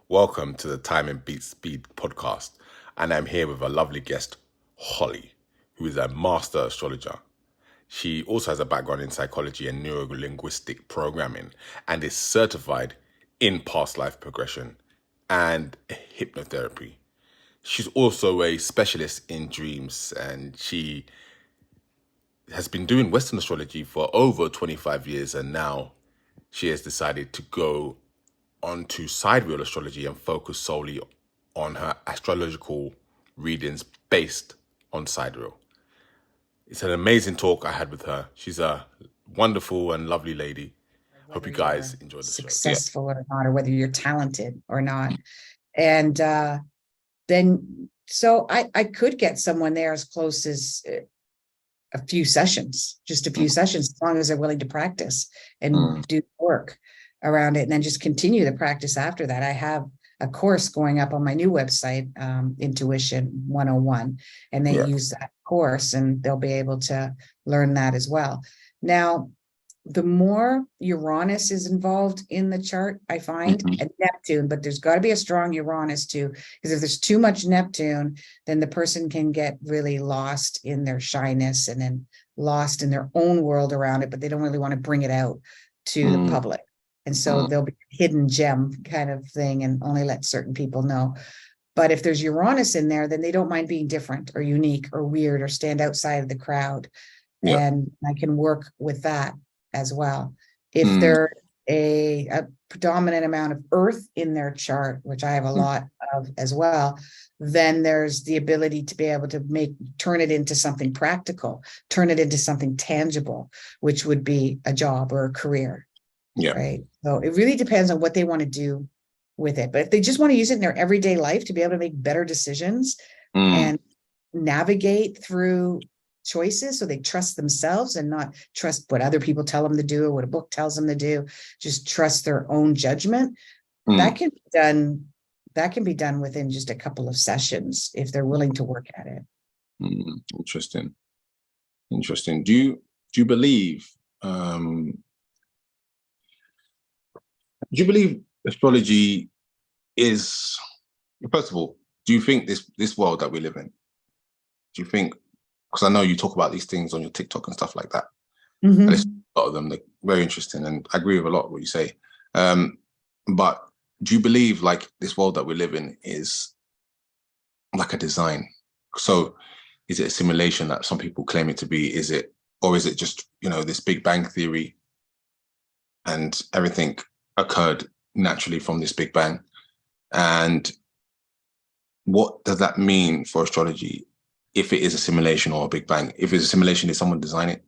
Welcome to the Time and Beat Speed podcast, and I'm here with a lovely guest, Holly, who is a master astrologer. She also has a background in psychology and neuro-linguistic programming and is certified in past life progression and hypnotherapy. She's also a specialist in dreams, and she has been doing Western astrology for over 25 years, and now she has decided to go onto sidereal astrology and focus solely on her astrological readings based on sidereal. It's an amazing talk I had with her. She's a wonderful and lovely lady. Hope you Whether guys you're enjoy the show. successful or not, or whether you're talented or not. And then, so I could get someone there as close as a few sessions, just a few sessions, as long as they're willing to practice and do work around it, and then just continue the practice after that. I have a course going up on my new website, Intuition 101, and they use that course and they'll be able to learn that as well. Now, the more Uranus is involved in the chart, I find, and Neptune, but there's got to be a strong Uranus too, because if there's too much Neptune, then the person can get really lost in their shyness and then lost in their own world around it, but they don't really want to bring it out to the public. And so there'll be a hidden gem kind of thing and only let certain people know. But if there's Uranus in there, then they don't mind being different or unique or weird or stand outside of the crowd. And I can work with that as well. If there's a predominant amount of earth in their chart, which I have a lot of as well, then there's the ability to be able to turn it into something practical, turn it into something tangible, which would be a job or a career. Right. So it really depends on what they want to do with it. But if they just want to use it in their everyday life to be able to make better decisions and navigate through choices, so they trust themselves and not trust what other people tell them to do or what a book tells them to do, just trust their own judgment. That can be done within just a couple of sessions if they're willing to work at it. Interesting. Do you believe astrology is, first of all, do you think this world that we live in, do you think, because I know you talk about these things on your TikTok and stuff like that, and a lot of them, they're very interesting, and I agree with a lot of what you say, but do you believe like this world that we live in is like a design? So is it a simulation that some people claim it to be? Or is it just, this Big Bang theory and everything occurred naturally from this Big Bang? And what does that mean for astrology if it is a simulation or a Big Bang? If it's a simulation, did someone design it?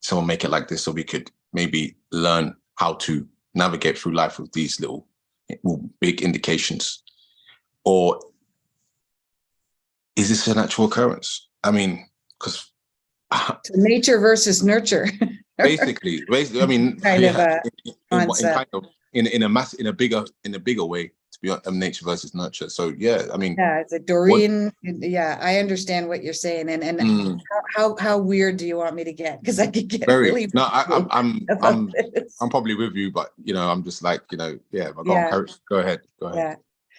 Someone make it like this so we could maybe learn how to navigate through life with these little big indications? Or is this a natural occurrence? I mean, because nature versus nurture. basically, I mean, kind of a concept. In a bigger way, to be honest, nature versus nurture. So I mean, it's a Doreen. I understand what you're saying, and how weird do you want me to get? Because I could get really. No, I'm probably with you, but I'm just like Go ahead. Yeah.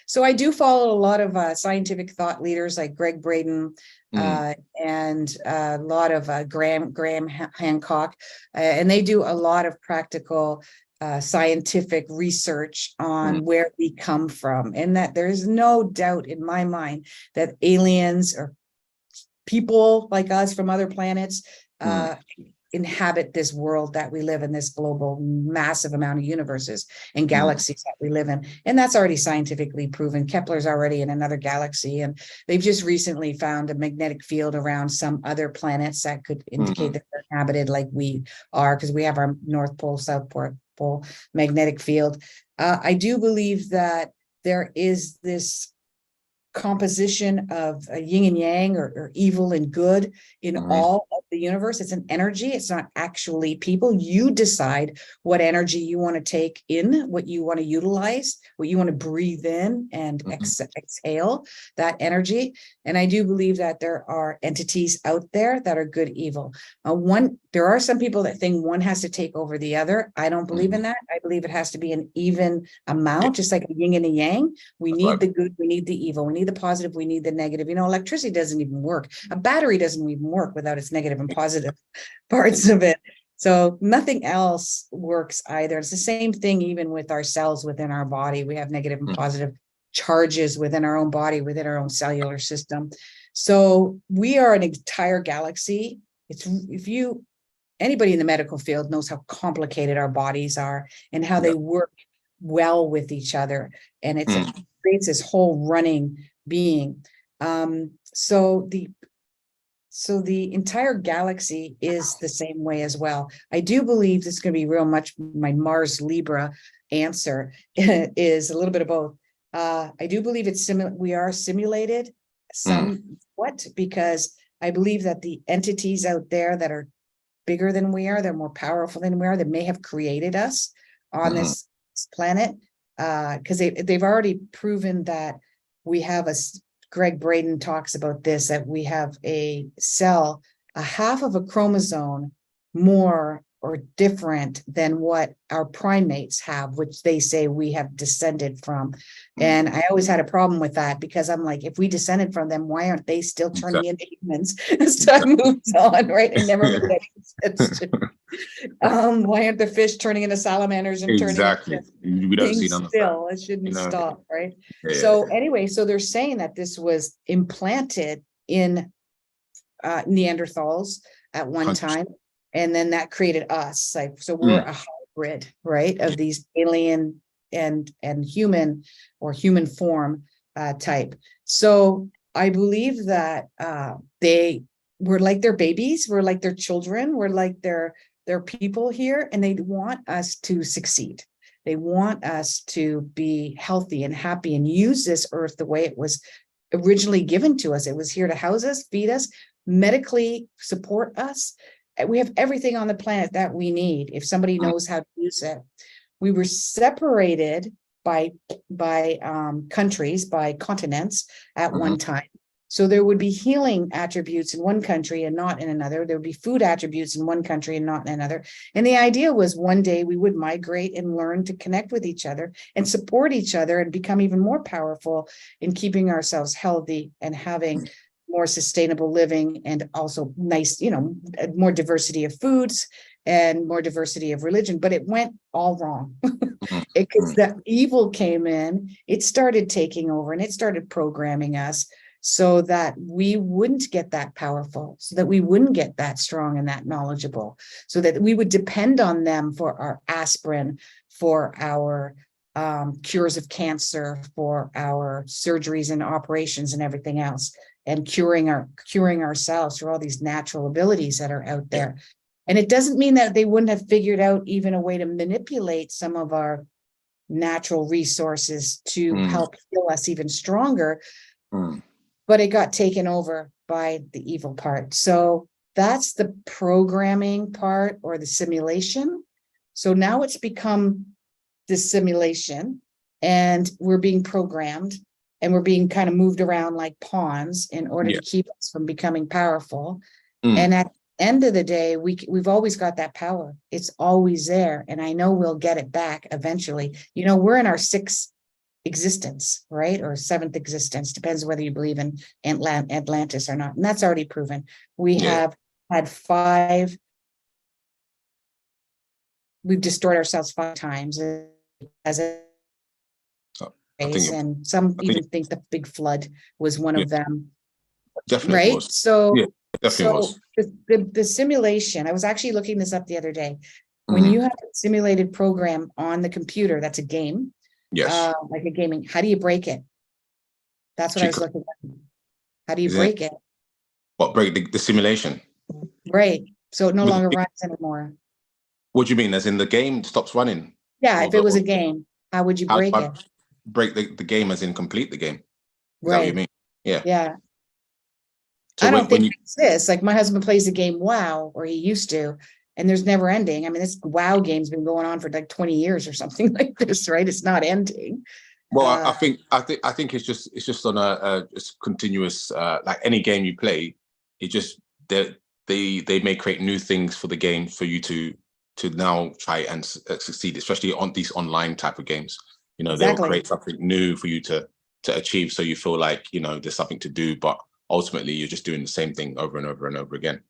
So I do follow a lot of scientific thought leaders like Greg Braden and a lot of Graham Hancock, and they do a lot of practical scientific research on where we come from, and that there is no doubt in my mind that aliens or people like us from other planets inhabit this world that we live in, this global massive amount of universes and galaxies that we live in. And that's already scientifically proven. Kepler's already in another galaxy, and they've just recently found a magnetic field around some other planets that could indicate that they're inhabited like we are, because we have our North Pole, South Pole magnetic field. I do believe that there is this composition of yin and yang, or evil and good in all of the universe. It's an energy. It's not actually people. You decide what energy you want to take in, what you want to utilize, what you want to breathe in and exhale that energy. And I do believe that there are entities out there that are good, evil. There are some people that think one has to take over the other. I don't believe in that. I believe it has to be an even amount, just like a yin and a yang. We need the good, we need the evil, we need the positive, we need the negative. You know, electricity doesn't even work. A battery doesn't even work without its negative and positive parts of it. So nothing else works either. It's the same thing even with our cells within our body. We have negative and positive charges within our own body, within our own cellular system. So we are an entire galaxy. It's anybody in the medical field knows how complicated our bodies are and how they work well with each other. And it creates this whole running being. So the entire galaxy is the same way as well. I do believe this is going to be real much my Mars Libra answer is a little bit of both. I do believe we are simulated somewhat, because I believe that the entities out there that are bigger than we are, they're more powerful than we are, that may have created us on this planet, because they've already proven that we have Greg Braden talks about this, that we have a cell, a half of a chromosome more or different than what our primates have, which they say we have descended from. And I always had a problem with that, because I'm like, if we descended from them, why aren't they still turning into humans as time moves on, right? It never made any sense to me. Why aren't the fish turning into salamanders and turning into we don't see none still? of that. It shouldn't stop, right? Yeah. So anyway, so they're saying that this was implanted in Neanderthals at one time. And then that created us. Like, so we're a hybrid, right, of these alien and human or human form type. So I believe that we're like their babies, we're like their children, we're like their people here, and they want us to succeed. They want us to be healthy and happy and use this earth the way it was originally given to us. It was here to house us, feed us, medically support us. We have everything on the planet that we need if somebody knows how to use it. We were separated by countries, by continents at one time. So there would be healing attributes in one country and not in another. There would be food attributes in one country and not in another. And the idea was one day we would migrate and learn to connect with each other and support each other and become even more powerful in keeping ourselves healthy and having more sustainable living, and also nice, more diversity of foods and more diversity of religion. But it went all wrong because the evil came in, it started taking over, and it started programming us so that we wouldn't get that powerful, so that we wouldn't get that strong and that knowledgeable, so that we would depend on them for our aspirin, for our cures of cancer, for our surgeries and operations and everything else, and curing ourselves through all these natural abilities that are out there. And it doesn't mean that they wouldn't have figured out even a way to manipulate some of our natural resources to help heal us even stronger. But it got taken over by the evil part. So that's the programming part, or the simulation. So now it's become the simulation, and we're being programmed, and we're being kind of moved around like pawns in order to keep us from becoming powerful. And at the end of the day, we've always got that power. It's always there. And I know we'll get it back eventually. We're in our sixth existence, right? Or seventh existence, depends whether you believe in Atlantis or not. And that's already proven. We have had we've destroyed ourselves 5 times as a and some even think the big flood was one of them. Definitely right? was. So, Definitely was. The simulation, I was actually looking this up the other day. When you have a simulated program on the computer, that's a game. Yes. Like a gaming, how do you break it? That's what I was looking at. How do you break it? What, break the simulation? Right. So it no longer runs anymore. What do you mean? As in the game stops running? Yeah, if it was a game, how would you break it? Break the game as in complete the game. Is that what you mean? Yeah. Yeah. So I don't think it exists. Like my husband plays the game WoW, or he used to, and there's never ending. I mean, this WoW game's been going on for like 20 years or something like this, right? It's not ending. Well, I think it's just on a continuous, like any game you play, it just they may create new things for the game for you to now try and succeed, especially on these online type of games. You know, Exactly. they'll create something new for you to achieve, so you feel like, you know, there's something to do, but ultimately you're just doing the same thing over and over and over again.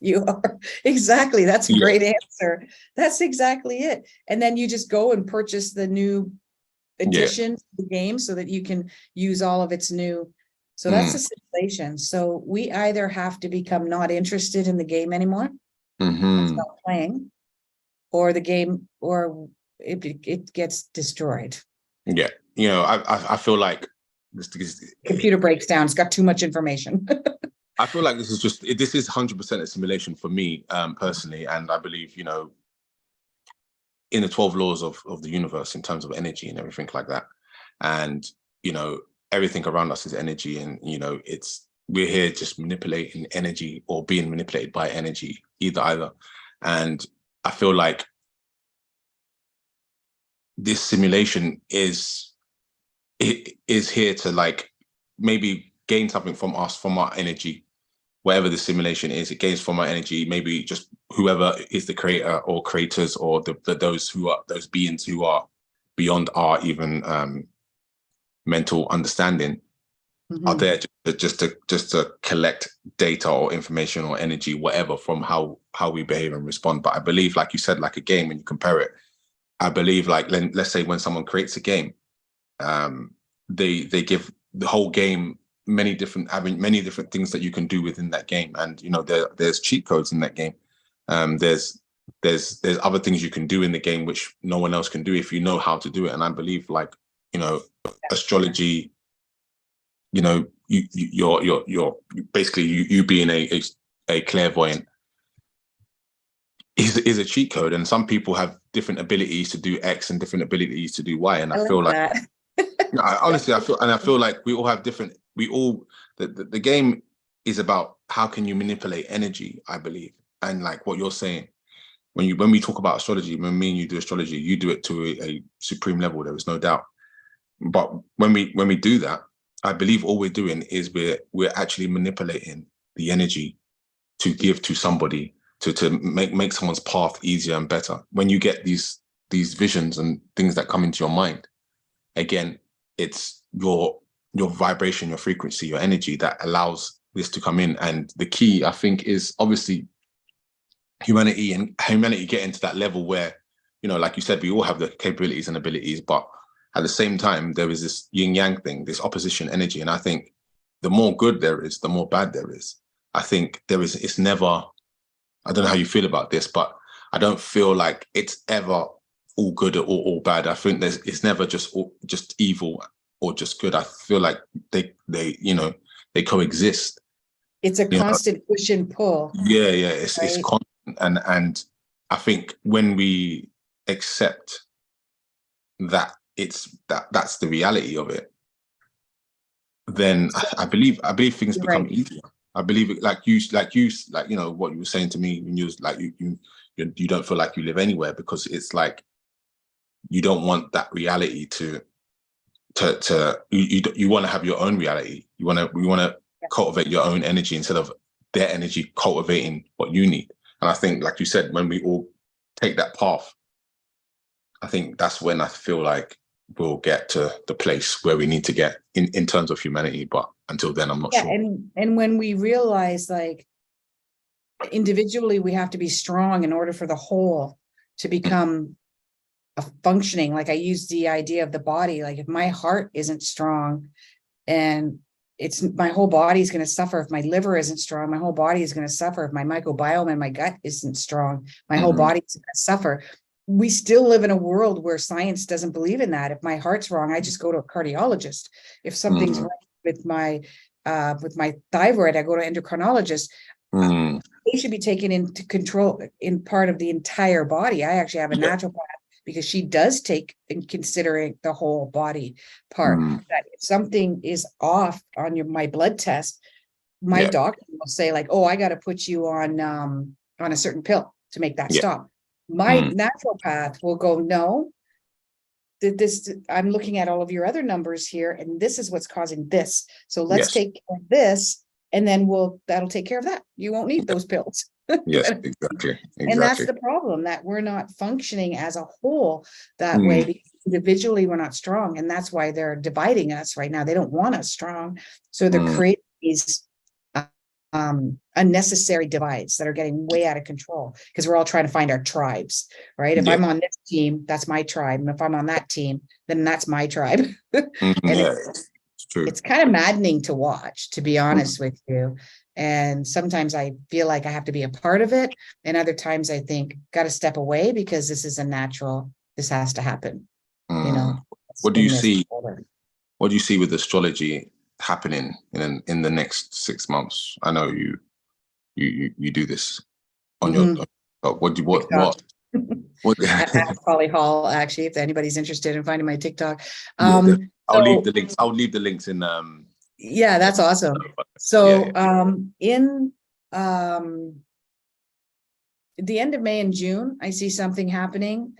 You are. Exactly. That's a Yeah. great answer. That's exactly it. And then you just go and purchase the new edition of the game so that you can use all of its new. So that's the simulation. So we either have to become not interested in the game anymore, stop playing, or the game, or it gets destroyed. Yeah. You know, I feel like Computer breaks down. It's got too much information. I feel like this is 100% a simulation for me, personally. And I believe, you know, in the 12 laws of the universe in terms of energy and everything like that. And, you know, everything around us is energy. And, you know, we're here just manipulating energy or being manipulated by energy, either. And I feel like this simulation is here to, like, maybe gain something from us, from our energy. Whatever the simulation is, it gains from our energy. Maybe just whoever is the creator or creators, or those beings who are beyond our even mental understanding, are there just to collect data or information or energy, whatever, from how we behave and respond. But I believe, like you said, like a game, when you compare it, I believe, like, let's say when someone creates a game, they give the whole game many different things that you can do within that game. And, you know, there's cheat codes in that game. There's other things you can do in the game which no one else can do if you know how to do it. And I believe, like, you know, astrology, you know, you're basically, you being a clairvoyant is a cheat code. And some people have different abilities to do X and different abilities to do Y. And I feel like that. honestly, I feel like we all have different. The game is about how can you manipulate energy, I believe. And like what you're saying, when we talk about astrology, when me and you do astrology, you do it to a supreme level. There is no doubt. But when we do that, I believe all we're doing is we're actually manipulating the energy to give to somebody, to make someone's path easier and better. When you get these visions and things that come into your mind, again, it's your vibration, your frequency, your energy that allows this to come in. And the key, I think, is obviously humanity getting to that level where, you know, like you said, we all have the capabilities and abilities, but at the same time, there is this yin yang thing, this opposition energy. And I think the more good there is, the more bad there is. I think it's never, I don't know how you feel about this, but I don't feel like it's ever all good or all bad. I think it's never just evil or just good. I feel like they coexist. It's a constant push and pull. Yeah, it's constant, and I think when we accept that that's the reality of it, then I believe things become easier. I believe it, like you know what you were saying to me when you was like you don't feel like you live anywhere, because it's like you don't want that reality to you want to have your own reality. You want to cultivate your own energy instead of their energy cultivating what you need. And I think, like you said, when we all take that path, I think that's when I feel like we'll get to the place where we need to get in terms of humanity. But until then, I'm not sure. And when we realize, like, individually, we have to be strong in order for the whole to become a functioning. Like, I use the idea of the body. Like, if my heart isn't strong, and my whole body is going to suffer. If my liver isn't strong, my whole body is going to suffer. If my microbiome and my gut isn't strong, my whole body is going to suffer. We still live in a world where science doesn't believe in that. If my heart's wrong, I just go to a cardiologist. If something's wrong with my thyroid, I go to an endocrinologist. They should be taken into control in part of the entire body. I actually have a naturopath, because she does take in considering the whole body part. That if something is off on my blood test, my doctor will say, like, oh, I got to put you on a certain pill to make that stop. My naturopath will go, no, I'm looking at all of your other numbers here, and this is what's causing this. So let's take care of this and then that'll take care of that. You won't need those pills. Yes, exactly. And that's the problem, that we're not functioning as a whole that way, because individually we're not strong. And that's why they're dividing us right now. They don't want us strong. So they're creating these unnecessary divides that are getting way out of control, because we're all trying to find our tribes, right? If I'm on this team, that's my tribe. And if I'm on that team, then that's my tribe. And it's true. It's kind of maddening to watch, to be honest with you. And sometimes I feel like I have to be a part of it. And other times I think, got to step away, because this is a natural, this has to happen. You know, what do you see? What do you see with astrology happening in the next 6 months? I know you do this on your, what at Polly Hall, actually, if anybody's interested in finding my TikTok. I'll leave the links. I'll leave the links in. Yeah, that's awesome. So in the end of May and June, I see something happening.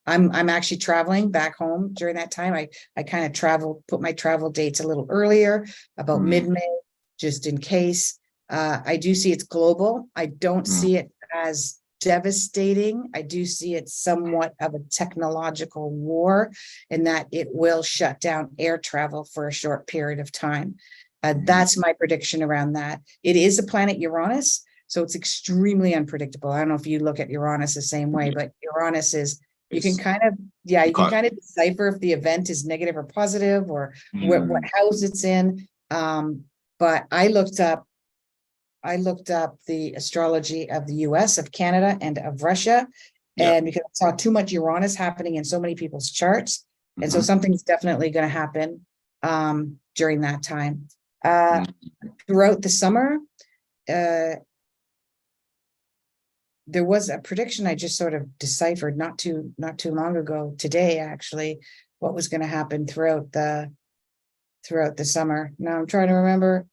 I'm actually traveling back home during that time. I kind of put my travel dates a little earlier, about mid-May, just in case. I do see it's global. I don't see it as devastating. I do see it somewhat of a technological war, in that it will shut down air travel for a short period of time. That's my prediction around that. It is a planet Uranus, so it's extremely unpredictable. I don't know if you look at Uranus the same way, but Uranus is, you can kind of decipher if the event is negative or positive, or what house it's in. But I looked up the astrology of the US, of Canada, and of Russia. And because I saw too much Uranus happening in so many people's charts. And so something's definitely going to happen during that time. Throughout the summer, there was a prediction I just sort of deciphered not too long ago, today actually, what was going to happen throughout the summer. Now I'm trying to remember.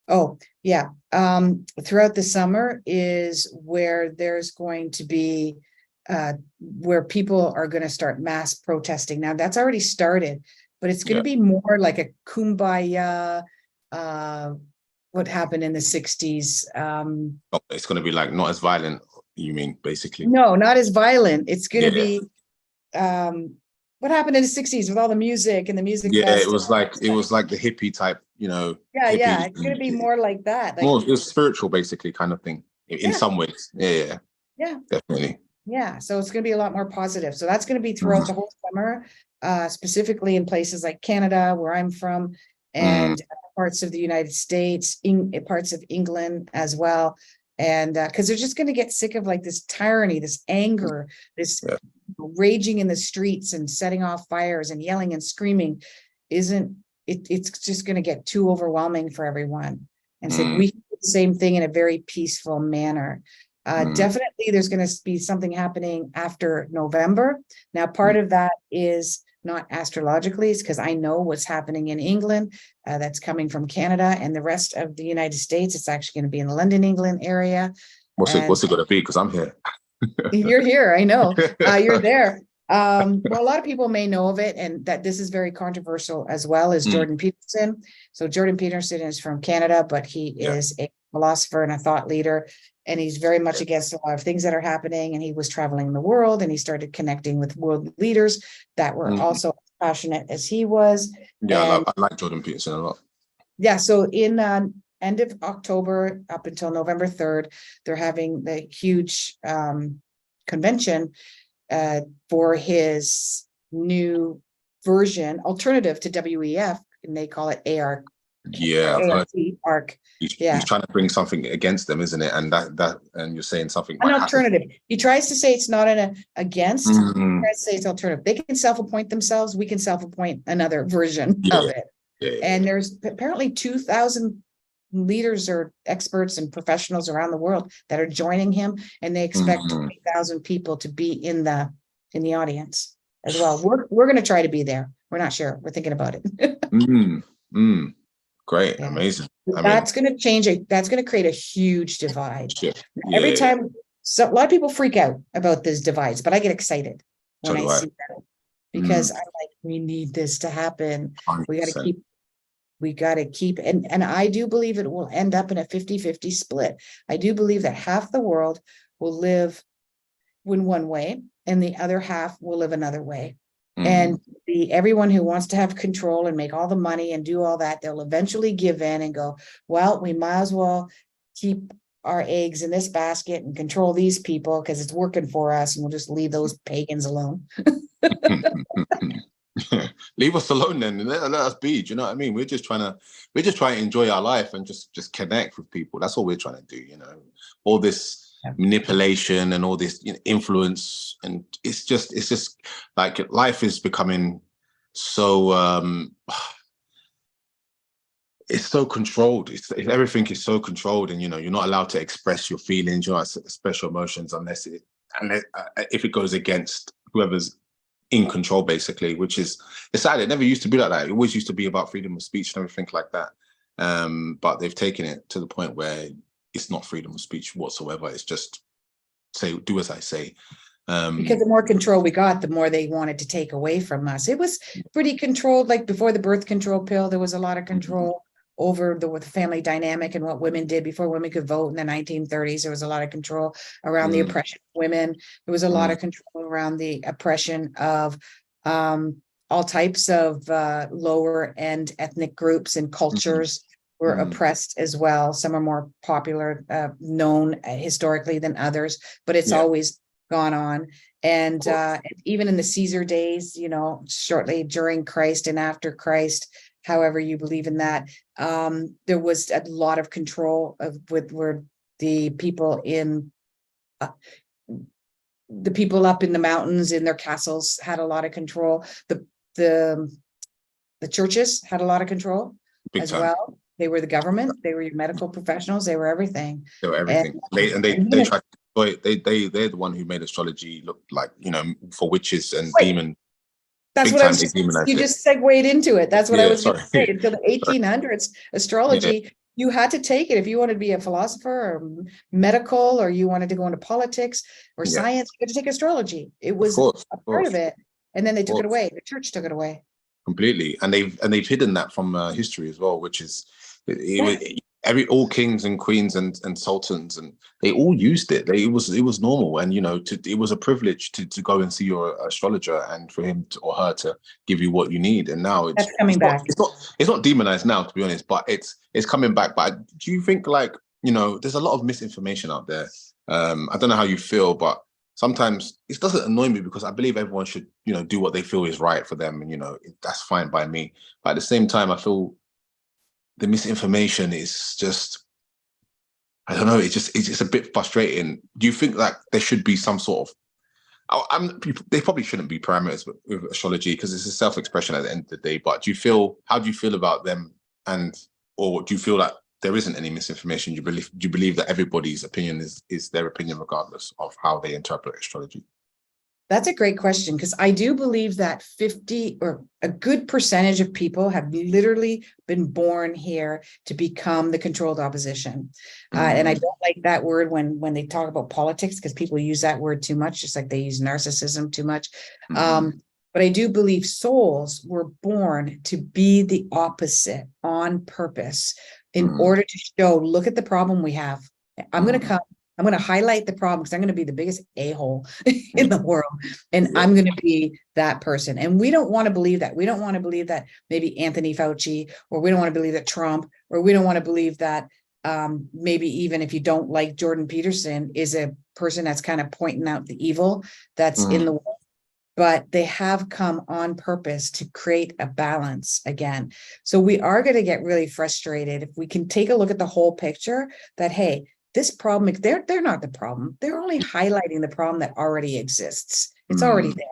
Oh, yeah. Throughout the summer is where there's going to be where people are going to start mass protesting. Now that's already started, but it's going to be more like a kumbaya. What happened in the 60s? It's going to be like not as violent. You mean basically? No, not as violent. It's going to be what happened in the 60s with all the music and the music. It was like the hippie type, hippie, it's going to be more like that. Like, more, it's spiritual, basically, kind of thing in some ways. Yeah, definitely. Yeah, so it's going to be a lot more positive. So that's going to be throughout the whole summer, specifically in places like Canada, where I'm from, and parts of the United States, parts of England as well. And because they're just going to get sick of like this tyranny, this anger, this raging in the streets and setting off fires and yelling and screaming. It's just going to get too overwhelming for everyone. And so we do the same thing in a very peaceful manner. Definitely there's going to be something happening after November. Now, part of that is not astrologically, it's because I know what's happening in England, that's coming from Canada, and the rest of the United States. It's actually going to be in the London, England area. What's it going to be? Because I'm here. You're here. I know. You're there. Well, a lot of people may know of it, and that this is very controversial as well, as Jordan Peterson. So Jordan Peterson is from Canada, but he is a philosopher and a thought leader, and he's very much against a lot of things that are happening. And he was traveling the world, and he started connecting with world leaders that were also passionate as he was. I like Jordan Peterson a lot. Yeah. So in end of October up until November 3rd, they're having the huge convention for his new version, alternative to WEF, and they call it ARC. ARC. He's trying to bring something against them, isn't it? And and you're saying something an alternative. He tries to say it's not against. He tries to say it's alternative. They can self-appoint themselves. We can self-appoint another version of it. And there's apparently 2,000 leaders or experts and professionals around the world that are joining him, and they expect 20,000 people to be in the audience as well. We're going to try to be there. We're not sure. We're thinking about it. Great, amazing. That's going to change it. That's going to create a huge divide. Every time, so a lot of people freak out about this divides, but I get excited when I see that, because I'm like, we need this to happen. 100%. We got to keep We got to keep, and I do believe it will end up in a 50-50 split. I do believe that half the world will live in one way and the other half will live another way. And everyone who wants to have control and make all the money and do all that, they'll eventually give in and go, well, we might as well keep our eggs in this basket and control these people because it's working for us, and we'll just leave those pagans alone. Leave us alone then, and let us be. Do you know what I mean? We're just trying to enjoy our life and just connect with people. That's all we're trying to do. You know, all this manipulation and all this influence, and it's just like life is becoming so it's so controlled. Everything is so controlled, and you know, you're not allowed to express your feelings, you're not allowed to express your emotions unless if it goes against whoever's in control, basically, which is, it's sad. It never used to be like that. It always used to be about freedom of speech and everything like that. But they've taken it to the point where it's not freedom of speech whatsoever. It's just do as I say. Because the more control we got, the more they wanted to take away from us. It was pretty controlled. Like before the birth control pill, there was a lot of control over the family dynamic and what women did before women could vote in the 1930s. There was a lot of control around the oppression of women. There was a lot of control around the oppression of all types of lower end ethnic groups and cultures were oppressed as well. Some are more popular, known historically than others, but it's always gone on. And even in the Caesar days, you know, shortly during Christ and after Christ, however you believe in that, there was a lot of control where the people up in the mountains in their castles had a lot of control. The churches had a lot of control as well. They were the government, they were your medical professionals, they were everything. They were everything. They tried to they're the one who made astrology look like, you know, for witches and demons. That's what I was you just segued into it. That's what I was going to say. Until the 1800s, astrology, you had to take it if you wanted to be a philosopher or medical, or you wanted to go into politics or science. You had to take astrology. It was a part of it, and then they took it away. The church took it away completely, and they've hidden that from history as well, which is all kings and queens and sultans, and they all used it. It was normal, and you know, it was a privilege to go and see your astrologer and for him or her to give you what you need. And now it's coming back. It's not demonized now, to be honest, but it's coming back. But do you think, like, you know, there's a lot of misinformation out there? I don't know how you feel, but sometimes it doesn't annoy me because I believe everyone should, you know, do what they feel is right for them, and you know, that's fine by me. But at the same time, I feel the misinformation is just, I don't know, it's a bit frustrating. Do you think like there should be some sort of, they probably shouldn't be parameters with astrology because it's a self-expression at the end of the day, but how do you feel about them? Or do you feel like there isn't any misinformation? Do you believe that everybody's opinion is their opinion regardless of how they interpret astrology? That's a great question, because I do believe that 50 or a good percentage of people have literally been born here to become the controlled opposition. And I don't like that word when they talk about politics, because people use that word too much, just like they use narcissism too much. But I do believe souls were born to be the opposite on purpose in order to show, look at the problem we have. I'm going to highlight the problem because I'm going to be the biggest a-hole in the world. And I'm going to be that person. And we don't want to believe that. We don't want to believe that maybe Anthony Fauci, or we don't want to believe that Trump, or we don't want to believe that maybe even if you don't like Jordan Peterson is a person that's kind of pointing out the evil that's in the world. But they have come on purpose to create a balance again. So we are going to get really frustrated if we can take a look at the whole picture that, hey, this problem, they're not the problem. They're only highlighting the problem that already exists. It's already there.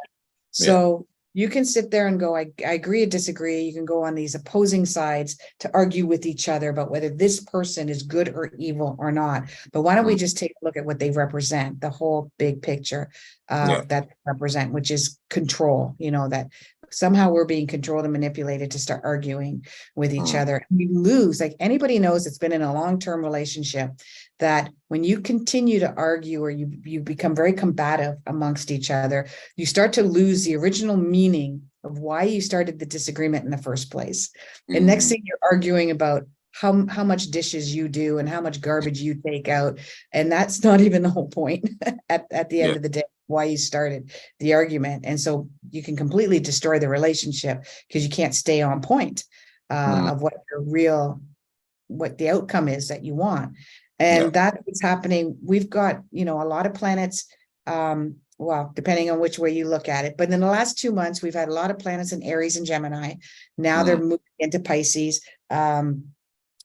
So you can sit there and go, I agree or disagree. You can go on these opposing sides to argue with each other about whether this person is good or evil or not. But why don't we just take a look at what they represent, the whole big picture that they represent, which is control, you know, that somehow we're being controlled and manipulated to start arguing with each other. We lose, like anybody knows that's been in a long-term relationship, that when you continue to argue or you become very combative amongst each other, you start to lose the original meaning of why you started the disagreement in the first place. And next thing you're arguing about how much dishes you do and how much garbage you take out. And that's not even the whole point at the end of the day, why you started the argument. And so you can completely destroy the relationship because you can't stay on point of what the outcome is that you want. And that is happening. We've got, a lot of planets, well, depending on which way you look at it. But in the last 2 months, we've had a lot of planets in Aries and Gemini. Now they're moving into Pisces.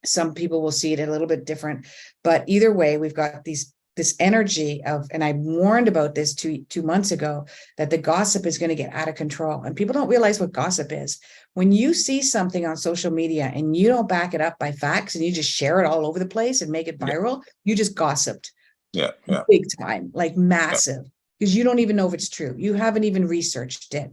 Some people will see it a little bit different, but either way, we've got this energy of, and I warned about this two months ago, that the gossip is going to get out of control. And people don't realize what gossip is. When you see something on social media and you don't back it up by facts and you just share it all over the place and make it viral, you just gossiped. Big time, like massive, because you don't even know if it's true. You haven't even researched it.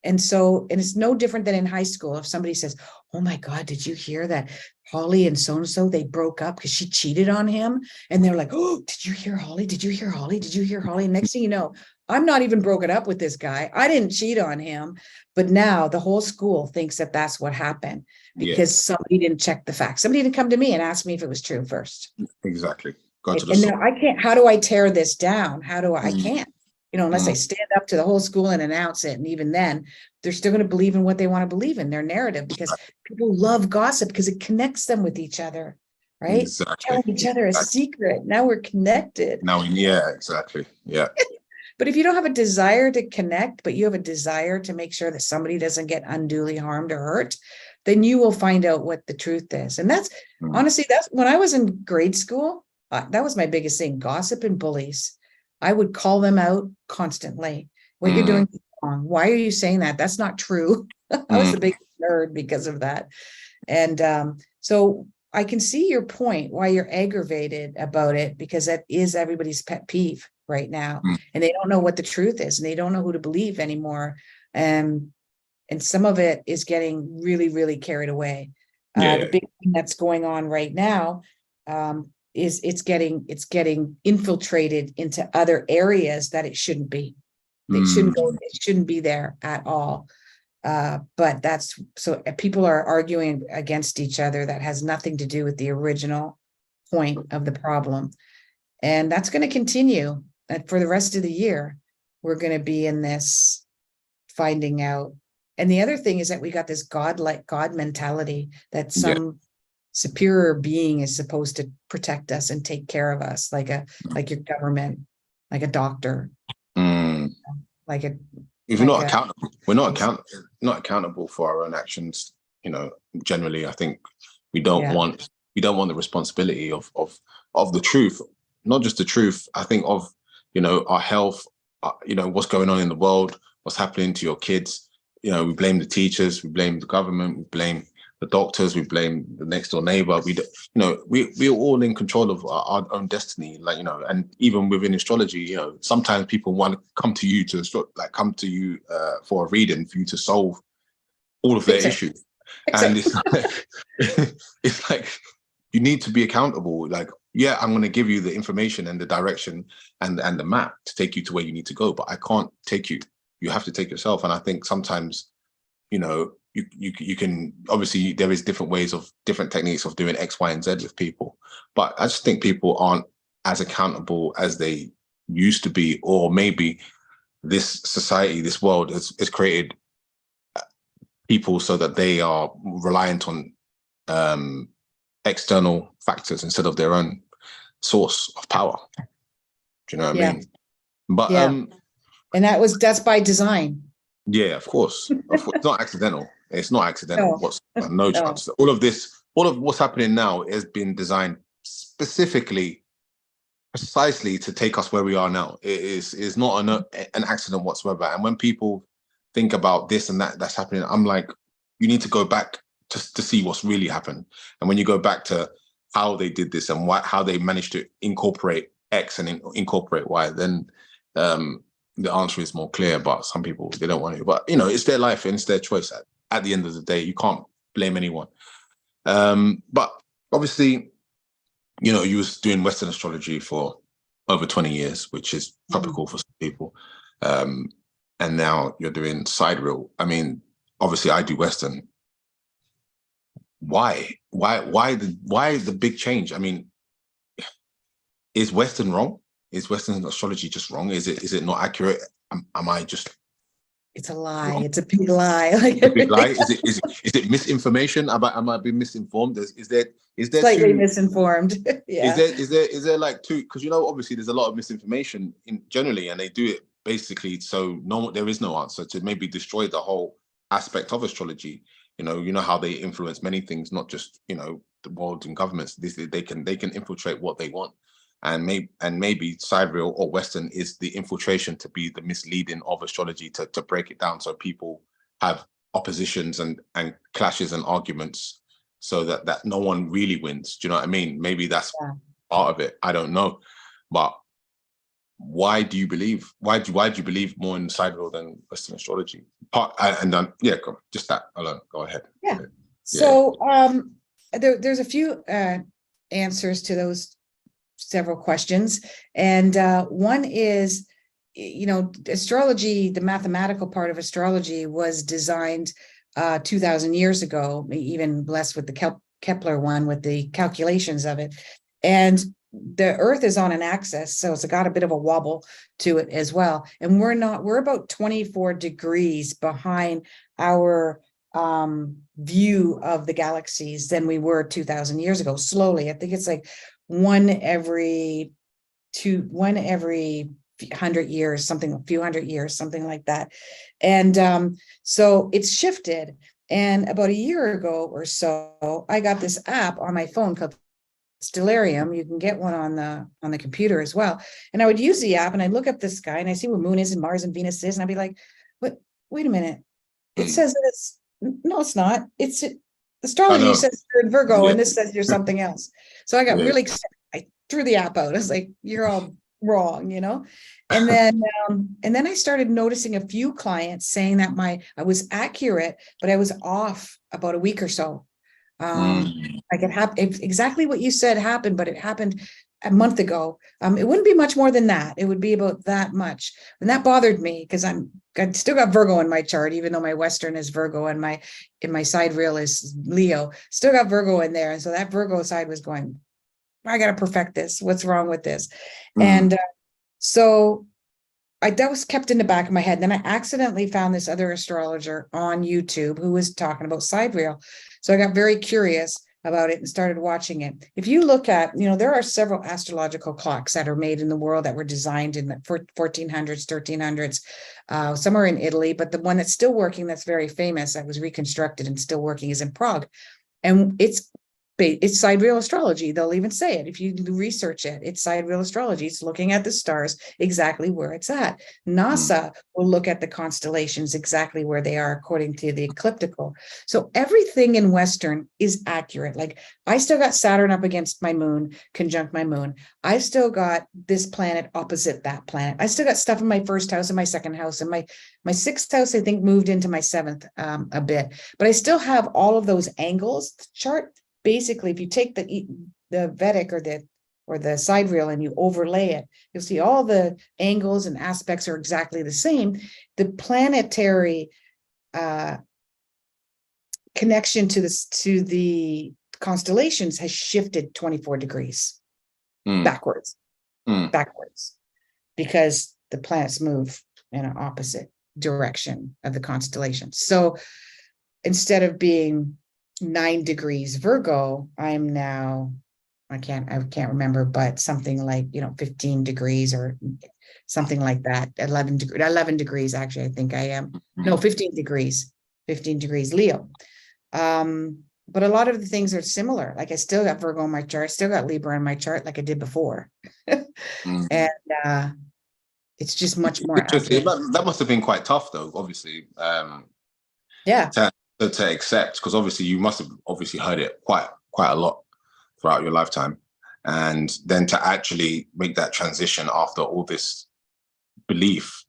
And it's no different than in high school. If somebody says, oh my God, did you hear that Holly and so-and-so, they broke up because she cheated on him? And they're like, oh, did you hear Holly? Did you hear Holly? Did you hear Holly? And next thing you know, I'm not even broken up with this guy. I didn't cheat on him. But now the whole school thinks that that's what happened because somebody didn't check the facts. Somebody didn't come to me and ask me if it was true first. Exactly. And then I can't, how do I tear this down? I can't. Unless I stand up to the whole school and announce it. And even then, they're still going to believe in what they want to believe in, their narrative, because people love gossip because it connects them with each other, right? Exactly. Telling each other a secret. Now we're connected. Exactly. Yeah. But if you don't have a desire to connect, but you have a desire to make sure that somebody doesn't get unduly harmed or hurt, then you will find out what the truth is. And that's honestly, that's when I was in grade school, that was my biggest thing, gossip and bullies. I would call them out constantly. What you're doing is wrong. Why are you saying that? That's not true. I was the biggest nerd because of that. And so I can see your point, why you're aggravated about it, because that is everybody's pet peeve right now. And they don't know what the truth is, and they don't know who to believe anymore. And some of it is getting really, really carried away. The big thing that's going on right now is it's getting infiltrated into other areas that it shouldn't be. It shouldn't be there at all. But that's so people are arguing against each other that has nothing to do with the original point of the problem. And that's going to continue. And for the rest of the year, we're going to be in this finding out. And the other thing is that we got this God mentality that some superior being is supposed to protect us and take care of us, like your government, like a doctor, like a. If we're not accountable, we're not accountable for our own actions. Generally, I think we don't want the responsibility of the truth, not just the truth. I think of our health, what's going on in the world, what's happening to your kids. We blame the teachers, we blame the government, we blame the doctors, we blame the next door neighbor. We're all in control of our own destiny. And even within astrology, sometimes people want to come to you for a reading, for you to solve all of their issues. And it's like you need to be accountable. I'm going to give you the information and the direction and the map to take you to where you need to go, but I can't take you. You have to take yourself. And I think sometimes, you can, obviously there is different techniques of doing X, Y, and Z with people, but I just think people aren't as accountable as they used to be, or maybe this society, this world has created people so that they are reliant on external factors instead of their own source of power. Do you know what I mean? But and that's by design. Yeah, of course. It's not accidental. It's not accidental. No chance. All of what's happening now has been designed precisely to take us where we are now. It is not an accident whatsoever. And when people think about this and that's happening, I'm like, you need to go back just to see what's really happened. And when you go back to how they did this and how they managed to incorporate X and incorporate Y, then the answer is more clear. But some people, they don't want to. But it's their life and it's their choice. At the end of the day, you can't blame anyone. But obviously, you was doing Western astrology for over 20 years, which is topical for some people. and now you're doing sidereal. I mean, obviously I do Western. Why the big change? I mean, is Western wrong? Is Western astrology just wrong? Is it not accurate? Am I just It's a lie. wrong? It's a big lie. Like A big lie? Is it misinformation? Am I being misinformed? Is there slightly two? misinformed. Yeah. Is there like two? Because obviously there's a lot of misinformation in generally, and they do it basically so there is no answer to maybe destroy the whole aspect of astrology. You know how they influence many things, not just the world and governments. They can infiltrate what they want, and maybe sidereal or Western is the infiltration to be the misleading of astrology to break it down so people have oppositions and clashes and arguments so that no one really wins. Do you know what I mean? Maybe that's part of it. I don't know, but why do you believe more in sidereal than Western astrology? Just that alone. Go ahead. Yeah. So there's a few answers to those several questions, and one is, astrology, the mathematical part of astrology was designed 2,000 years ago, even less with the Kepler one, with the calculations of it. And the Earth is on an axis, so it's got a bit of a wobble to it as well. And we're about 24 degrees behind our view of the galaxies than we were 2,000 years ago. Slowly, I think it's like one every 100 years, a few hundred years, something like that. And so it's shifted. And about a year ago or so, I got this app on my phone called Stellarium. You can get one on the computer as well. And I would use the app and I'd look up the sky and I see where Moon is and Mars and Venus is. And I'd be like, wait a minute. It says this. No, it's not. It's astrology says you're in Virgo and this says you're something else. So I got really excited. I threw the app out. I was like, you're all wrong, And then I started noticing a few clients saying that I was accurate, but I was off about a week or so. Like it happened exactly what you said happened, but it happened a month ago. It wouldn't be much more than that. It would be about that much. And that bothered me because I still got Virgo in my chart, even though my Western is Virgo and my sidereal is Leo, still got Virgo in there. And so that Virgo side was going, I got to perfect this. What's wrong with this? And so that was kept in the back of my head. Then I accidentally found this other astrologer on YouTube who was talking about sidereal. So I got very curious about it and started watching it. If you look at, there are several astrological clocks that are made in the world that were designed in the 1400s, 1300s, somewhere in Italy, but the one that's still working, that's very famous, that was reconstructed and still working, is in Prague. And it's sidereal astrology. They'll even say it. If you research it, it's sidereal astrology. It's looking at the stars exactly where it's at. NASA will look at the constellations exactly where they are according to the ecliptical. So everything in Western is accurate. Like I still got Saturn up against my moon, conjunct my moon. I still got this planet opposite that planet. I still got stuff in my first house and my second house, and my sixth house, I think, moved into my seventh a bit. But I still have all of those angles. The chart, basically, if you take the Vedic or the sidereal and you overlay it, you'll see all the angles and aspects are exactly the same. The planetary connection to the constellations has shifted 24 degrees backwards, because the planets move in an opposite direction of the constellation. So instead of being 9 degrees Virgo, I'm now, I can't remember, but something like 15 degrees or something like that. 11 degrees actually, I think I am. No, 15 degrees Leo. But a lot of the things are similar. Like I still got Virgo in my chart, still got Libra in my chart, like I did before. And it's just much more accurate. That must have been quite tough, though. Obviously, to accept, because obviously you must have heard it quite a lot throughout your lifetime, and then to actually make that transition after all this belief.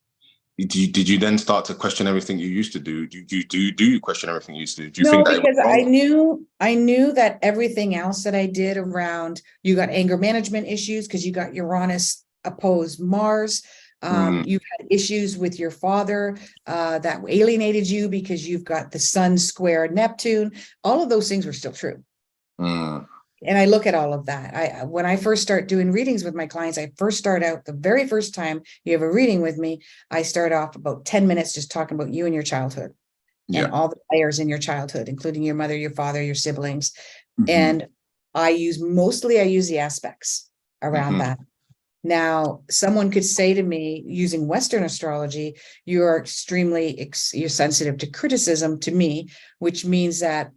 Did you then start to question everything you used to do? Do you question everything you used to do? Do you think that? Because I knew that everything else that I did around, you got anger management issues because you got Uranus opposed Mars. You've had issues with your father that alienated you because you've got the sun square Neptune. All of those things were still true. And I look at all of that. When I first start doing readings with my clients, I first start out the very first time you have a reading with me, I start off about 10 minutes just talking about you and your childhood and all the players in your childhood, including your mother, your father, your siblings. And I use the aspects around that. Now, someone could say to me, using Western astrology, you're sensitive to criticism, to me, which means that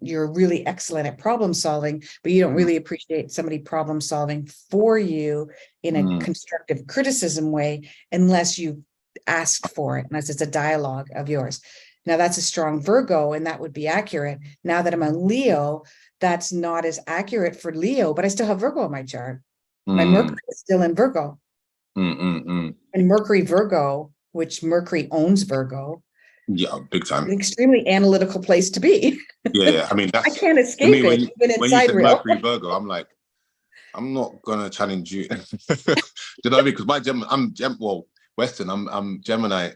you're really excellent at problem solving, but you don't really appreciate somebody problem solving for you in a constructive criticism way, unless you asked for it, unless it's a dialogue of yours. Now, that's a strong Virgo, and that would be accurate. Now that I'm a Leo, that's not as accurate for Leo, but I still have Virgo in my chart. My Mercury is still in Virgo. And Mercury Virgo, which Mercury owns Virgo. Yeah, big time. An extremely analytical place to be. Yeah. I mean, that's, I can't escape it, even in when you said sidereal. Mercury Virgo, I'm like, I'm not gonna challenge you. Do you know what I mean? Because Western, I'm Gemini,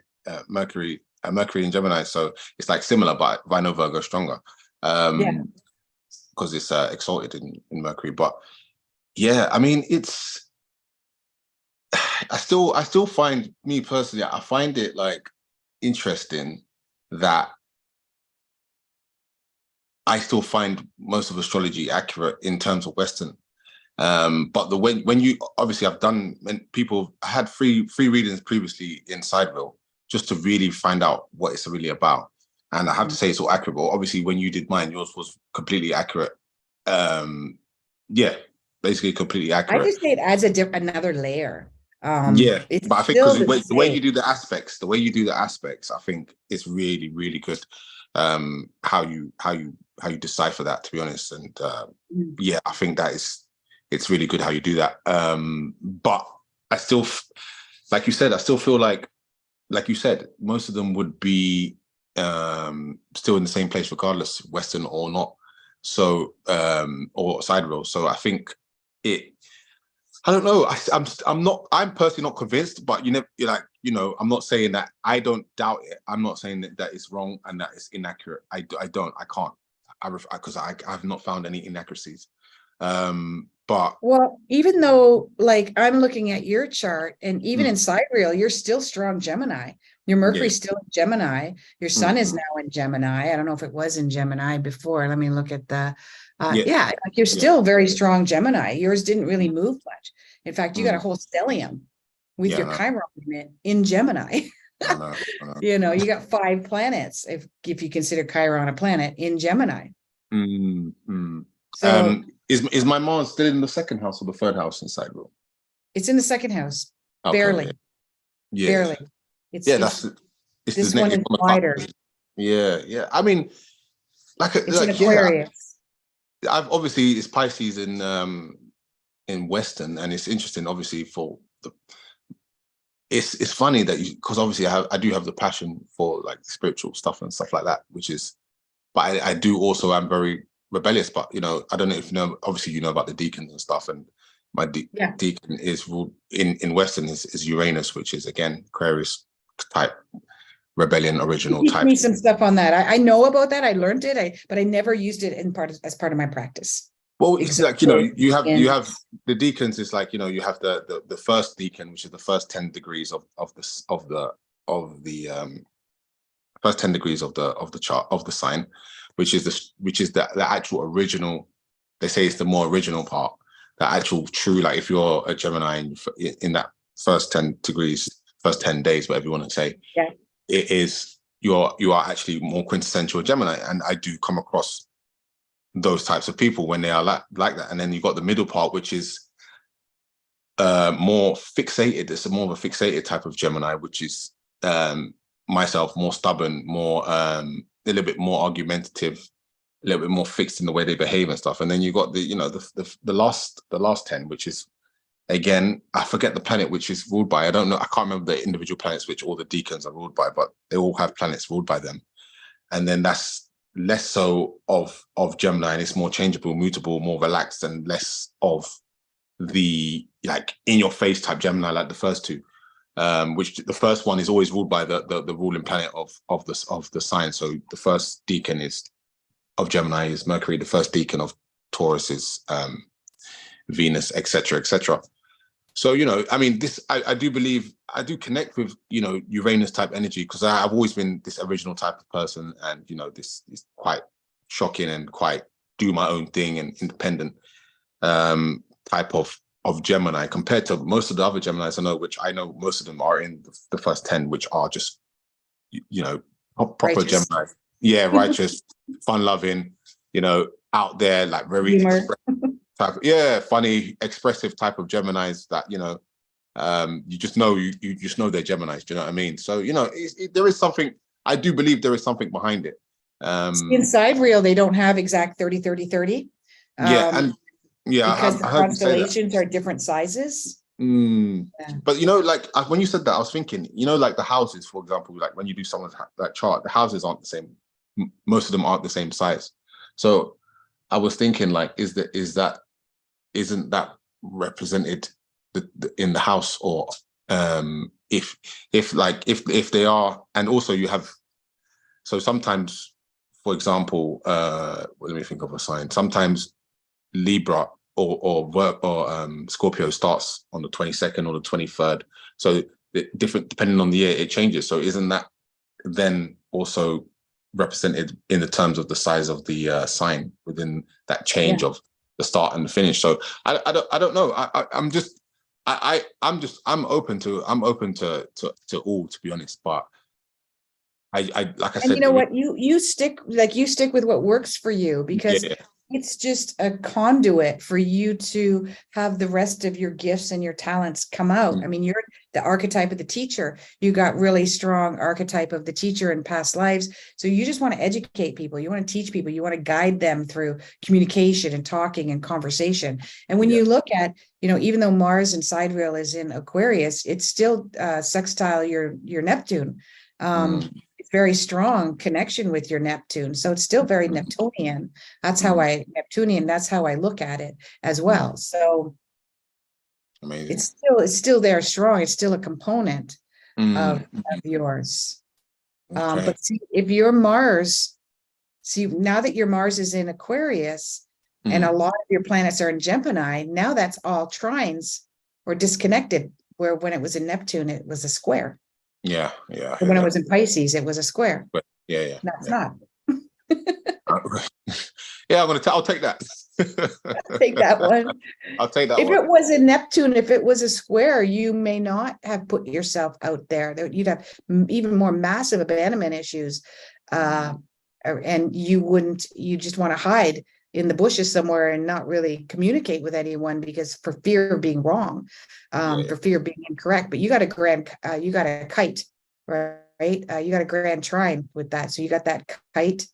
Mercury in Gemini, so it's like similar, but I know Virgo stronger. Because it's exalted in Mercury. But yeah, I mean, it's I still find, me personally, I find it like interesting that I still find most of astrology accurate in terms of Western. But when you obviously, I had free readings previously in sidereal just to really find out what it's really about. And I have to say it's all accurate. But obviously, when you did mine, yours was completely accurate. Basically completely accurate. I just say it adds another layer. But I think because the way you do the aspects, I think it's really, really good. How you decipher that, to be honest. And I think it's really good how you do that. But I still, like you said, feel like you said, most of them would be still in the same place, regardless, Western or not. So, or sidereal. So I think I don't know. I'm personally not convinced, but I'm not saying that I don't doubt it. I'm not saying that it's wrong and that it's inaccurate. I can't, because I've not found any inaccuracies. But well, even though, like, I'm looking at your chart, and even in sidereal, you're still strong Gemini. Your Mercury's still in Gemini. Your sun is now in Gemini. I don't know if it was in Gemini before. Let me look at the like you're still very strong Gemini. Yours didn't really move much. In fact, you got a whole stellium with your Chiron in Gemini. I know. You got 5 planets, if you consider Chiron a planet, in Gemini. So is my Mars still in the second house or the third house in sidereal? It's in the second house. Okay, barely. Barely. It's this one is wider. Yeah. I mean, it's an Aquarius. I've obviously, it's Pisces in Western, and it's interesting, obviously, for the. It's funny that because obviously I do have the passion for like spiritual stuff and stuff like that, but I do also, I'm very rebellious. But I don't know if obviously about the deacons and stuff, and my deacon is ruled in Western is Uranus, which is again Aquarius type rebellion, original type. Teach me some stuff on that. I know about that. I learned it, but I never used it as part of my practice. Well, it's like you have the deacons. It's like you have the first deacon, which is the first 10 degrees of the first 10 degrees of the chart of the sign, which is the actual original. They say it's the more original part, the actual true. Like if you're a Gemini in that first 10 degrees, first 10 days, whatever you want to say, it is you are actually more quintessential Gemini, and I do come across those types of people when they are like that. And then you've got the middle part, which is more fixated. It's more of a fixated type of Gemini, which is myself, more stubborn, more a little bit more argumentative, a little bit more fixed in the way they behave and stuff. And then you've got the last 10, which is, again, I forget the planet which is ruled by. I don't know. I can't remember the individual planets which all the deacons are ruled by, but they all have planets ruled by them. And then that's less so of Gemini, and it's more changeable, mutable, more relaxed, and less of the like in your face type Gemini, like the first two. which the first one is always ruled by the ruling planet of the sign. So the first decan is of Gemini is Mercury. The first decan of Taurus is Venus, etc., etc. So, you know, I mean, I do believe, I do connect with, you know, Uranus type energy, because I've always been this original type of person, and, you know, this is quite shocking and quite do my own thing and independent type of Gemini, compared to most of the other Geminis I know, which I know most of them are in the first 10, which are just, you know, proper Righteous. Gemini. Yeah, righteous, fun-loving, you know, out there, like very funny, expressive type of Geminis that, you know, you just know they're Geminis. Do you know what I mean? So, you know, there is something. I do believe there is something behind it. In sidereal, they don't have exact 30-30-30. Because the constellations are different sizes. But, you know, like when you said that, I was thinking, you know, like the houses, for example, like when you do someone's that chart, the houses aren't the same. Most of them aren't the same size. So I was thinking, like, isn't that represented in the house, or if they are, and also you have, so sometimes, for example, let me think of a sign. Sometimes Libra or Scorpio starts on the 22nd or the 23rd. So different, depending on the year, it changes. So isn't that then also represented in the terms of the size of the sign within that change of the start and the finish? So I don't know. I'm open to all, to be honest. But I like I said, you know what, you stick with what works for you, because it's just a conduit for you to have the rest of your gifts and your talents come out. I mean, you're the archetype of the teacher. You got really strong archetype of the teacher in past lives. So you just want to educate people. You want to teach people. You want to guide them through communication and talking and conversation. And when you look at, you know, even though Mars and sidereal is in Aquarius, it's still sextile your Neptune. Very strong connection with your Neptune. So it's still very Neptunian. That's how I look at it as well. So amazing. It's still there strong. It's still a component of yours. Okay. But see, if your Mars, now that your Mars is in Aquarius and a lot of your planets are in Gemini, now that's all trines or disconnected, where when it was in Neptune, it was a square. Yeah. And when it was in Pisces, it was a square. Yeah. That's not. I'll take that. I'll take that one. I'll take that if one. It was in Neptune, if it was a square, you may not have put yourself out there. You'd have even more massive abandonment issues. And you just want to hide in the bushes somewhere and not really communicate with anyone, because for fear of being wrong, for fear of being incorrect. But you got a kite, right? You got a grand trine with that. So you got that kite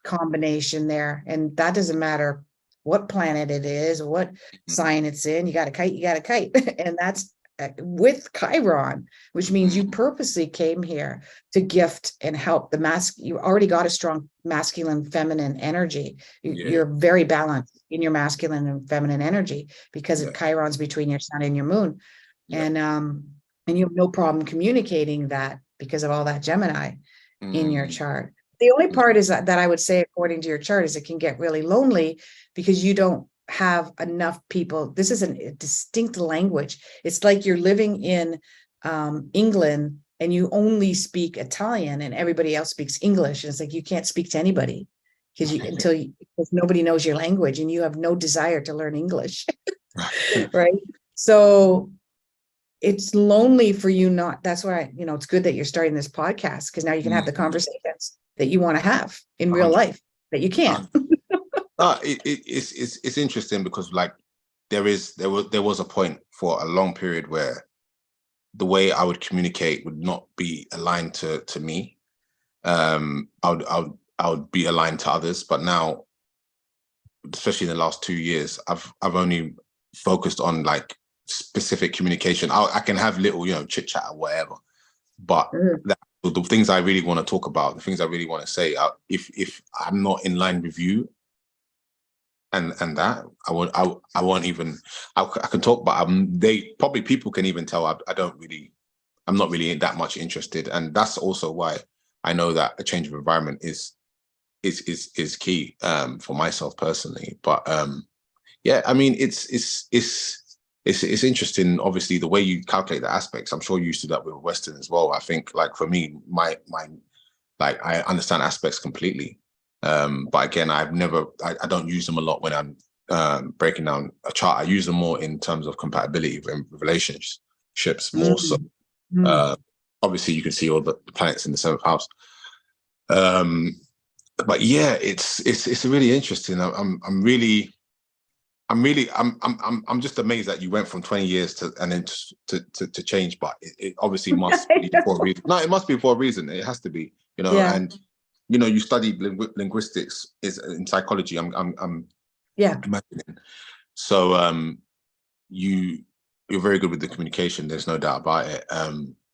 combination there. And that doesn't matter what planet it is, or what sign it's in. You got a kite. And that's with Chiron, which means you purposely came here to gift and help the you already got a strong masculine feminine energy. You're very balanced in your masculine and feminine energy because of Chiron's between your sun and your moon. And you have no problem communicating that because of all that Gemini in your chart. The only part is that I would say, according to your chart, is it can get really lonely because you don't have enough people. This is a distinct language. It's like you're living in England and you only speak Italian and everybody else speaks English. And it's like you can't speak to anybody because nobody knows your language and you have no desire to learn English. Right. So it's lonely for you not. That's why, it's good that you're starting this podcast, because now you can have the conversations that you want to have in real life that you can't. It's interesting because there was a point for a long period where the way I would communicate would not be aligned to me. I would be aligned to others, but now, especially in the last 2 years, I've only focused on specific communication. I can have little chit chat or whatever, but the things I really want to talk about, the things I really want to say, if I'm not in line with you, and that I won't even, I can talk, but people can even tell I'm not really that much interested, and that's also why I know that a change of environment is key for myself personally. But yeah, I mean, it's interesting. Obviously, the way you calculate the aspects, I'm sure you used to do that with Western as well. I think, like, for me, my like, I understand aspects completely. But again, I don't use them a lot when I'm breaking down a chart. I use them more in terms of compatibility and relationships more so. Obviously, you can see all the planets in the seventh house. But yeah, it's really interesting. I'm just amazed that you went from 20 years to change, but it obviously must be for a reason. No, it must be for a reason. It has to be, Yeah. and you studied linguistics is in psychology. I'm imagining. So you're very good with the communication. There's no doubt about it.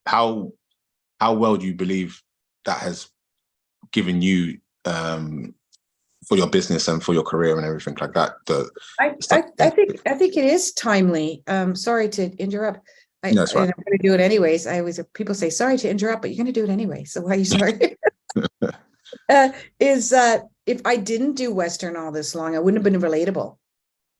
How well do you believe that has given you for your business and for your career and everything like that? I think it is timely. Sorry to interrupt. That's right. And I'm going to do it anyways. People say sorry to interrupt, but you're going to do it anyway. So why are you sorry? Is that if I didn't do Western all this long, I wouldn't have been relatable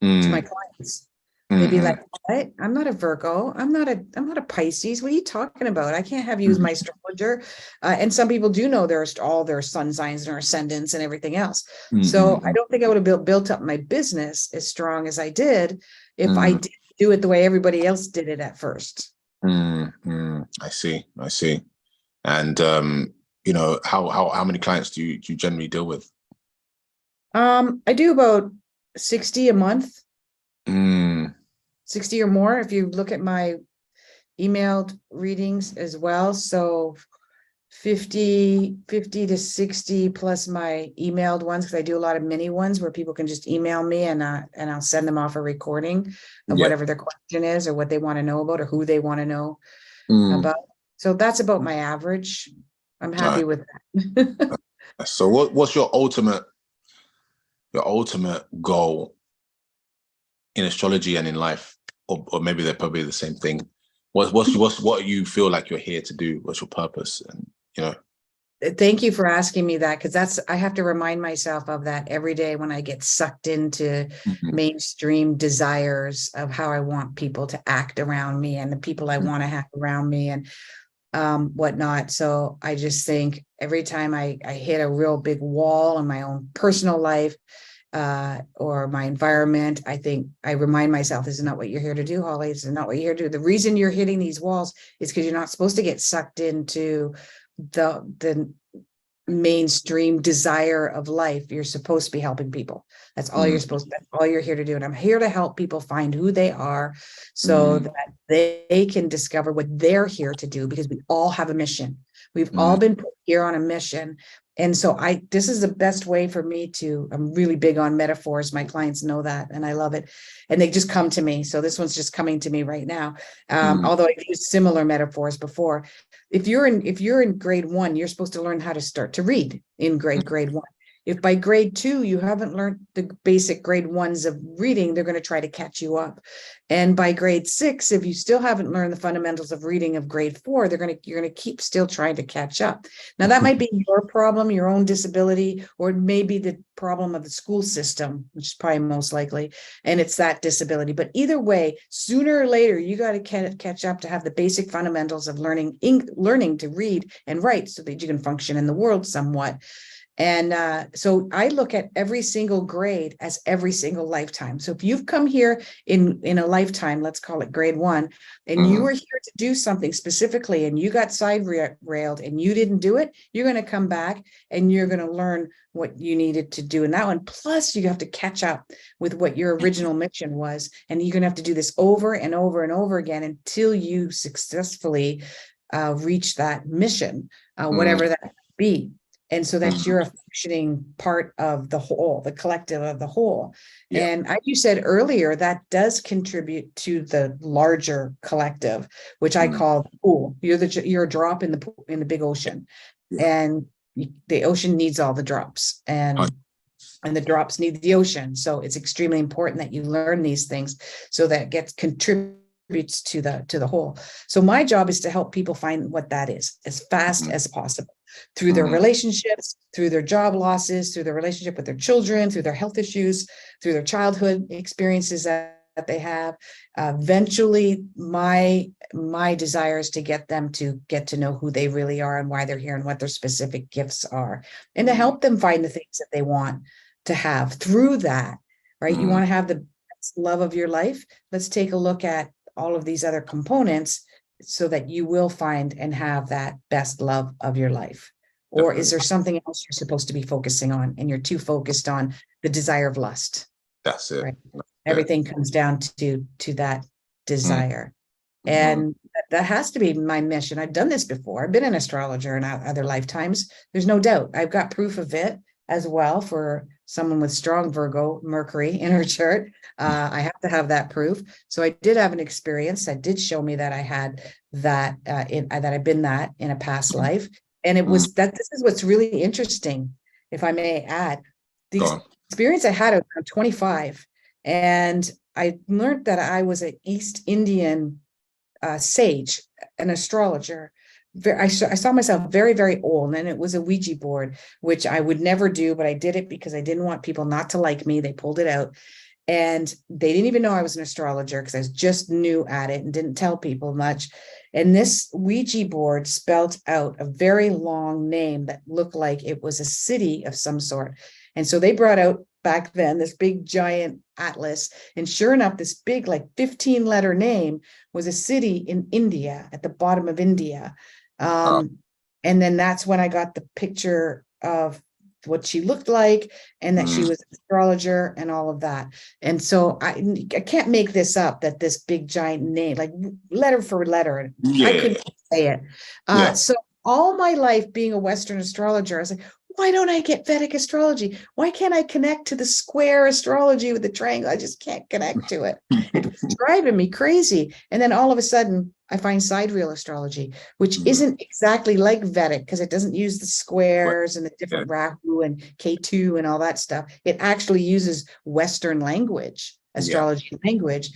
to my clients. They'd be like, what? I'm not a Virgo. I'm not a Pisces. What are you talking about? I can't have you as my astrologer. And some people do know all their sun signs and their ascendants and everything else. So I don't think I would have built up my business as strong as I did if I didn't do it the way everybody else did it at first. I see. And how many clients do you generally deal with? I do about 60 a month. 60 or more if you look at my emailed readings as well. So 50 to 60 plus my emailed ones, because I do a lot of mini ones where people can just email me and I'll send them off a recording of whatever their question is or what they want to know about or who they want to know about. So that's about my average. I'm happy with that. So what's your ultimate goal in astrology and in life? Or maybe they're probably the same thing. What you feel like you're here to do? What's your purpose? And Thank you for asking me that, because I have to remind myself of that every day when I get sucked into mainstream desires of how I want people to act around me and the people I want to have around me and whatnot. So I just think every time I hit a real big wall in my own personal life, or my environment, I think I remind myself, this is not what you're here to do, Holly. This is not what you're here to do. The reason you're hitting these walls is because you're not supposed to get sucked into the mainstream desire of life. You're supposed to be helping people. That's all that's all you're here to do. And I'm here to help people find who they are so that they can discover what they're here to do, because we all have a mission. We've all been put here on a mission. And so this is the best way for me I'm really big on metaphors. My clients know that, and I love it. And they just come to me. So this one's just coming to me right now. Although I've used similar metaphors before. If you're in grade 1, you're supposed to learn how to start to read in grade 1. If by grade 2, you haven't learned the basic grade 1s of reading, they're going to try to catch you up. And by grade 6, if you still haven't learned the fundamentals of reading of grade 4, you're going to keep still trying to catch up. Now, that might be your problem, your own disability, or maybe the problem of the school system, which is probably most likely, and it's that disability. But either way, sooner or later, you got to catch up to have the basic fundamentals of learning to read and write so that you can function in the world somewhat. And so I look at every single grade as every single lifetime. So if you've come here in a lifetime, let's call it grade 1, and you were here to do something specifically and you got side-railed and you didn't do it, you're going to come back and you're going to learn what you needed to do in that one. Plus, you have to catch up with what your original mission was. And you're going to have to do this over and over and over again until you successfully reach that mission, whatever that might be. And so that you're a functioning part of the whole, the collective of the whole. Yeah. And as you said earlier, that does contribute to the larger collective, which I call the pool. You're a drop in the big ocean, and the ocean needs all the drops. And and the drops need the ocean. So it's extremely important that you learn these things so that it gets contributes to the whole. So my job is to help people find what that is as fast as possible through their relationships, through their job losses, through their relationship with their children, through their health issues, through their childhood experiences that they have. Eventually, my desire is to get them to get to know who they really are and why they're here and what their specific gifts are, and to help them find the things that they want to have through that, right? You want to have the best love of your life. Let's take a look at all of these other components so that you will find and have that best love of your life. Or is there something else you're supposed to be focusing on and you're too focused on the desire of lust? That's it. Right? Everything comes down to that desire. And that has to be my mission. I've done this before. I've been an astrologer in other lifetimes. There's no doubt. I've got proof of it as well for someone with strong Virgo Mercury in her chart. I have to have that proof. So I did have an experience that did show me that I had that that I've been that in a past life. And it was that this is what's really interesting, if I may add. The experience I had around 25, and I learned that I was an East Indian sage, an astrologer. I saw myself very, very old, and it was a Ouija board, which I would never do, but I did it because I didn't want people not to like me. They pulled it out, and they didn't even know I was an astrologer because I was just new at it and didn't tell people much. And this Ouija board spelled out a very long name that looked like it was a city of some sort. And so they brought out back then this big giant atlas, and sure enough, this big like 15-letter name was a city in India, at the bottom of India. And then that's when I got the picture of what she looked like and that she was an astrologer and all of that. And so I can't make this up, that this big giant name, like letter for letter, I couldn't say it. So all my life being a Western astrologer, I was like, why don't I get Vedic astrology? Why can't I connect to the square astrology with the triangle? I just can't connect to it. It was driving me crazy. And then all of a sudden, I find sidereal astrology, which isn't exactly like Vedic because it doesn't use the squares and the different Rahu and K2 and all that stuff. It actually uses Western language, astrology language,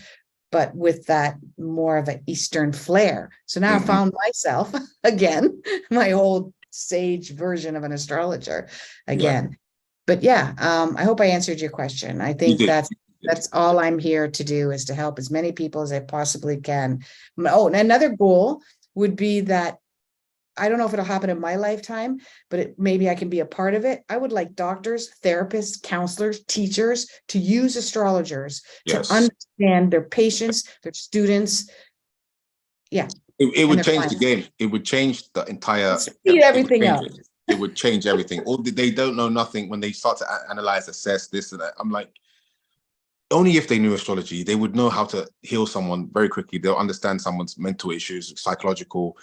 but with that more of an Eastern flair. So now I found myself again, my old sage version of an astrologer again. But I hope I answered your question. I think that's all I'm here to do, is to help as many people as I possibly can. Oh, and another goal would be that, I don't know if it'll happen in my lifetime, but maybe I can be a part of it. I would like doctors, therapists, counselors, teachers to use astrologers to understand their patients, their students. It would change the game. It would change the entire. Speed everything up. It would change everything. Or they don't know nothing when they start to analyze, assess this and that. I'm like, only if they knew astrology, they would know how to heal someone very quickly. They'll understand someone's mental issues, psychological,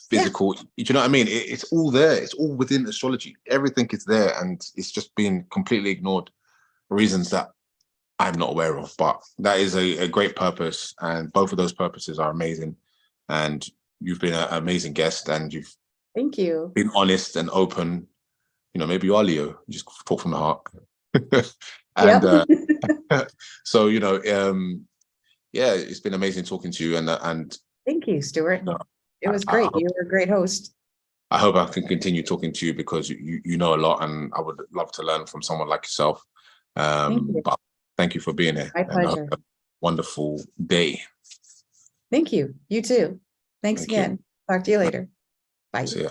physical. You know what I mean? It's all there. It's all within astrology. Everything is there, and it's just being completely ignored for reasons that I'm not aware of. But that is a great purpose, and both of those purposes are amazing. And you've been an amazing guest, and you've been honest and open. You know, maybe you are Leo. You just talk from the heart. And so, you know, it's been amazing talking to you. And thank you, Stuart. It was great. You were a great host. I hope I can continue talking to you because you know a lot, and I would love to learn from someone like yourself. But thank you for being here. My pleasure. And a wonderful day. Thank you. You too. Thanks again. Talk to you later. Bye. See ya.